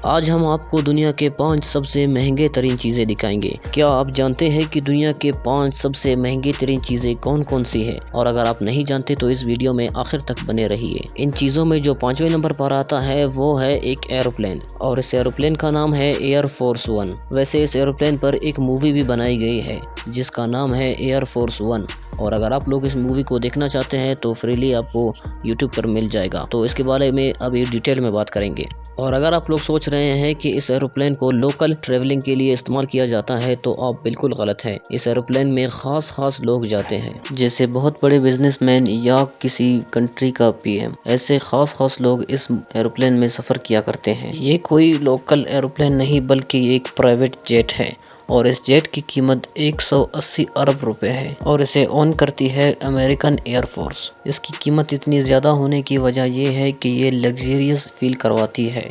آج ہم آپ کو دنیا کے 5 سب سے مہنگے ترین چیزیں دکھائیں گے۔ کیا آپ جانتے ہیں کہ دنیا کے 5 سب سے مہنگی ترین چیزیں کون کون سی ہیں؟ اور اگر آپ نہیں جانتے تو اس ویڈیو میں آخر تک بنے رہیے۔ ان چیزوں میں جو 5ویں نمبر پر آتا ہے وہ ہے ایک ایروپلین، اور اس ایروپلین کا نام ہے ایئر فورس ون۔ ویسے اس ایروپلین پر ایک مووی بھی بنائی گئی ہے جس کا نام ہے ایئر فورس ون، اور اگر آپ لوگ اس مووی کو دیکھنا چاہتے ہیں تو فریلی آپ کو یوٹیوب پر مل جائے گا، تو اس کے بارے میں ابھی ڈیٹیل میں بات کریں گے۔ اور اگر آپ لوگ سوچ رہے ہیں کہ اس ایروپلین کو لوکل ٹریولنگ کے لیے استعمال کیا جاتا ہے تو آپ بالکل غلط ہیں۔ اس ایروپلین میں خاص لوگ جاتے ہیں، جیسے بہت بڑے بزنس مین یا کسی کنٹری کا پی ایم۔ ایسے خاص لوگ اس ایروپلین میں سفر کیا کرتے ہیں۔ یہ کوئی لوکل ایروپلین نہیں بلکہ یہ ایک پرائیویٹ جیٹ ہے، اور اس جیٹ کی قیمت 180 ارب روپے ہے، اور اسے اون کرتی ہے امریکن ایئر فورس۔ اس کی قیمت اتنی زیادہ ہونے کی وجہ یہ ہے کہ یہ لگژریس فیل کرواتی ہے،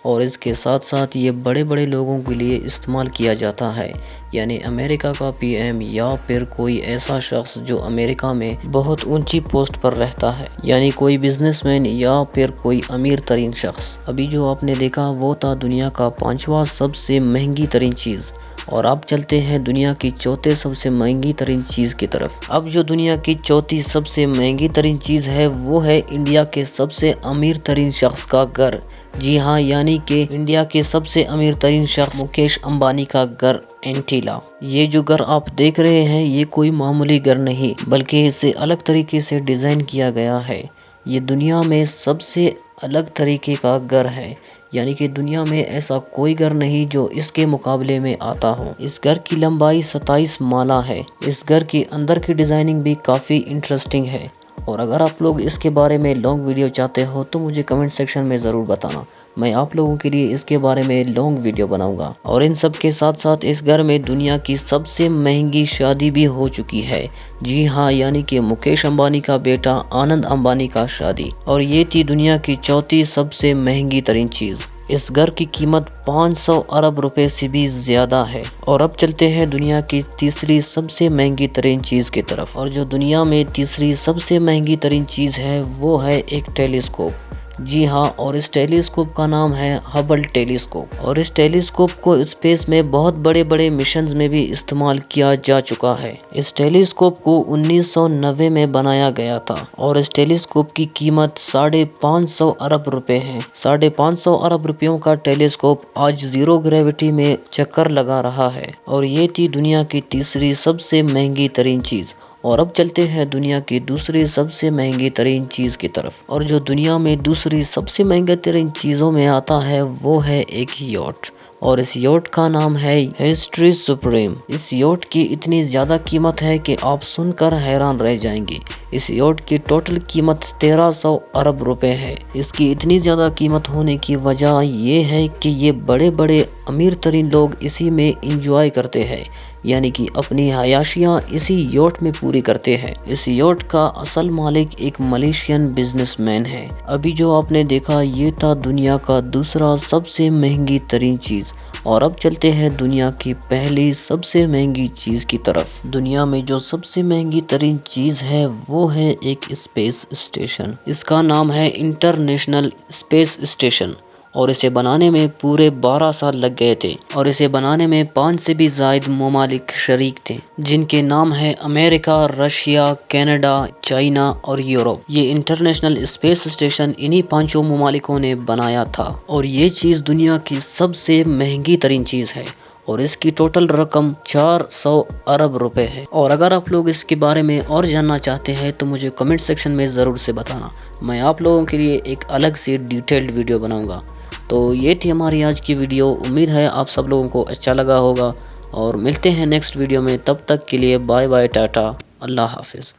اور اس کے ساتھ یہ بڑے لوگوں کے لیے استعمال کیا جاتا ہے، یعنی امریکہ کا پی ایم یا پھر کوئی ایسا شخص جو امریکہ میں بہت اونچی پوسٹ پر رہتا ہے، یعنی کوئی بزنس مین یا پھر کوئی امیر ترین شخص۔ ابھی جو آپ نے دیکھا وہ تھا دنیا کا 5واں سب سے مہنگی ترین چیز، اور اب چلتے ہیں دنیا کی چوتھے سب سے مہنگی ترین چیز کی طرف۔ اب جو دنیا کی چوتھی سب سے مہنگی ترین چیز ہے وہ ہے انڈیا کے سب سے امیر ترین شخص کا گھر۔ جی ہاں، یعنی کہ انڈیا کے سب سے امیر ترین شخص مکیش امبانی کا گھر اینٹیلا۔ یہ جو گھر آپ دیکھ رہے ہیں یہ کوئی معمولی گھر نہیں بلکہ اسے الگ طریقے سے ڈیزائن کیا گیا ہے۔ یہ دنیا میں سب سے الگ طریقے کا گھر ہے، یعنی کہ دنیا میں ایسا کوئی گھر نہیں جو اس کے مقابلے میں آتا ہو۔ اس گھر کی لمبائی 27 مالا ہے۔ اس گھر کے اندر کی ڈیزائننگ بھی کافی انٹرسٹنگ ہے، اور اگر آپ لوگ اس کے بارے میں لانگ ویڈیو چاہتے ہو تو مجھے کمنٹ سیکشن میں ضرور بتانا، میں آپ لوگوں کے لیے اس کے بارے میں لانگ ویڈیو بناؤں گا۔ اور ان سب کے ساتھ اس گھر میں دنیا کی سب سے مہنگی شادی بھی ہو چکی ہے۔ جی ہاں، یعنی کہ مکیش امبانی کا بیٹا آنند امبانی کا شادی، اور یہ تھی دنیا کی چوتھی سب سے مہنگی ترین چیز۔ اس گھر کی قیمت 500 ارب روپے سے بھی زیادہ ہے۔ اور اب چلتے ہیں دنیا کی تیسری سب سے مہنگی ترین چیز کی طرف، اور جو دنیا میں تیسری سب سے مہنگی ترین چیز ہے وہ ہے ایک ٹیلیسکوپ۔ جی ہاں، اور اس ٹیلیسکوپ کا نام ہے ہبل ٹیلیسکوپ، اور اس ٹیلیسکوپ کو اسپیس میں بہت بڑے مشنز میں بھی استعمال کیا جا چکا ہے۔ اس ٹیلیسکوپ کو 1990 میں بنایا گیا تھا، اور اس ٹیلیسکوپ کی قیمت 550 ارب روپے ہے۔ 550 ارب روپیوں کا ٹیلیسکوپ آج زیرو گریوٹی میں چکر لگا رہا ہے، اور یہ تھی دنیا کی تیسری سب سے مہنگی ترین چیز۔ اور اب چلتے ہیں دنیا کی دوسری سب سے مہنگی ترین چیز کی طرف، اور جو دنیا میں دوسری سب سے مہنگی ترین چیزوں میں آتا ہے وہ ہے ایک یوٹ، اور اس یوٹ کا نام ہے ہسٹری سپریم۔ اس یوٹ کی اتنی زیادہ قیمت ہے کہ آپ سن کر حیران رہ جائیں گے۔ اس یوٹ کی ٹوٹل قیمت 1300 ارب روپے ہے۔ اس کی اتنی زیادہ قیمت ہونے کی وجہ یہ ہے کہ یہ بڑے امیر ترین لوگ اسی میں انجوائے کرتے ہیں، یعنی کہ اپنی عیاشیاں اسی یوٹ میں پوری کرتے ہیں۔ اس یوٹ کا اصل مالک ایک ملیشین بزنس مین ہے۔ ابھی جو آپ نے دیکھا یہ تھا دنیا کا دوسرا سب سے مہنگی ترین چیز، اور اب چلتے ہیں دنیا کی پہلی سب سے مہنگی چیز کی طرف۔ دنیا میں جو سب سے مہنگی ترین چیز ہے وہ ہے ایک اسپیس اسٹیشن۔ اس کا نام ہے انٹرنیشنل اسپیس اسٹیشن، اور اسے بنانے میں پورے 12 سال لگ گئے تھے، اور اسے بنانے میں 5 سے بھی زائد ممالک شریک تھے، جن کے نام ہے امریکہ، رشیا، کینیڈا، چائنا اور یورپ۔ یہ انٹرنیشنل اسپیس اسٹیشن انہی 5 ممالکوں نے بنایا تھا، اور یہ چیز دنیا کی سب سے مہنگی ترین چیز ہے، اور اس کی ٹوٹل رقم 400 ارب روپے ہے۔ اور اگر آپ لوگ اس کے بارے میں اور جاننا چاہتے ہیں تو مجھے کمنٹ سیکشن میں ضرور سے بتانا، میں آپ لوگوں کے لیے ایک الگ سی ڈیٹیلڈ ویڈیو بناؤں گا۔ تو یہ تھی ہماری آج کی ویڈیو، امید ہے آپ سب لوگوں کو اچھا لگا ہوگا، اور ملتے ہیں نیکسٹ ویڈیو میں۔ تب تک کے لیے بائے بائے، ٹاٹا، اللہ حافظ۔